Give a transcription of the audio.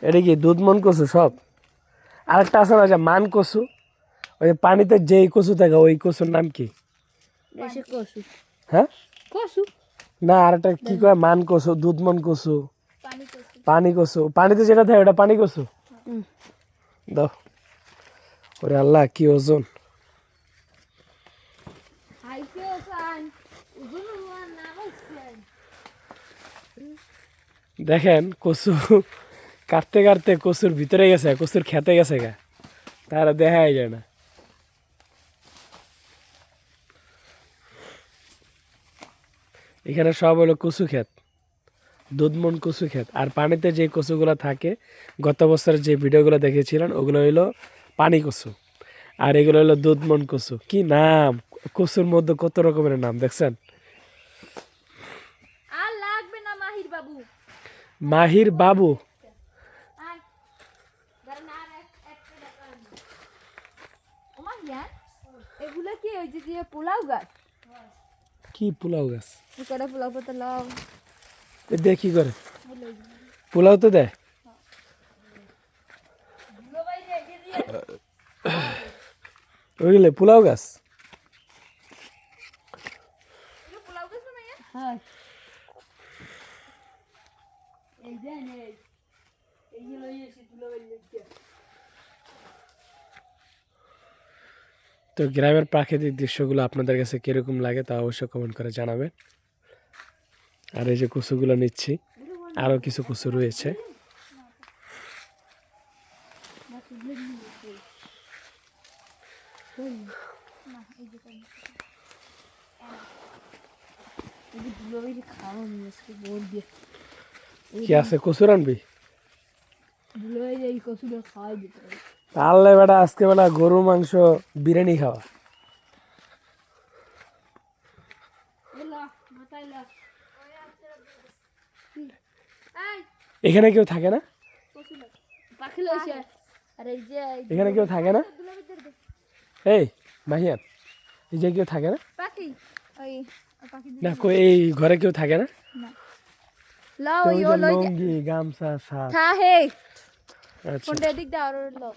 এটা কি দুধ মন কচু সব? আরেকটা আছে না যে মান কচু, ওই যে পানিতে যেই কচু থাকে ওই কচুর নাম কি? দেশে কসু হ্যাঁ কসু না, আরেকটা কি কয় মান কচু, দুধ মন কচু, পানি কসু পানি কচু, পানিতে যেটা থাকে ওটা পানি কচু। দাও। ওরে আল্লাহ কি ওজন! হাইছে ওসান উজুন ওয়ান না হইছেন দেখেন কচু কাটতে কাটতে কচুর ভিতরে গেছে, কচুর খেতে গেছে গা, তারা দেখাই যায় না। এখানে সব হলো কচু ক্ষেত, দুধমন কচু ক্ষেত। আর পানিতে যে কচুগুলো থাকে, গত বছরের যে ভিডিওগুলো দেখেছিলেন ওগুলো হইলো পানি কচু, আর এগুলো হলো দুধমন কচু। কি নাম! কচুর মধ্যে কত রকমের নাম দেখছেন। আর লাগবে না মাহির বাবু মাহির বাবু আয় গারে না আর একটা টাকা ওমা ইয়ার এগুলা কি ওই যে পোলাও গাছ কি পোলাও গাছ? করে পোলাও পাতা লাও এ দেখি করে পোলাও তো দেয়। ওইগুলো পোলাও গাছ। পোলাও গাছ না হ্যাঁ এই দেন এই যে লই এসে তুলে বললে তো গ্রামের প্রাকৃতিক দৃশ্যগুলো আপনাদের কাছে কিরকম লাগে তা অবশ্যই কমেন্ট করে জানাবেন। আর এই যে কচুগুলো নিচ্ছি, আরো কিছু কচু রয়েছে। কি আছে, কচু রানবি? তাহলে বেটা আজকে বেটা গরু মাংস বিরিয়ানি খাওয়া। এখানে কেউ থাকে না? এখানে কেউ থাকে না? এই মাহিয়ান, এই যে কেউ থাকে না? না কই এই ঘরে কেউ থাকে না? তো ওই যে লুঙ্গি গামছা শার্ট। হ্যাঁ হে আচ্ছা কোনটা দিক দাও আর লো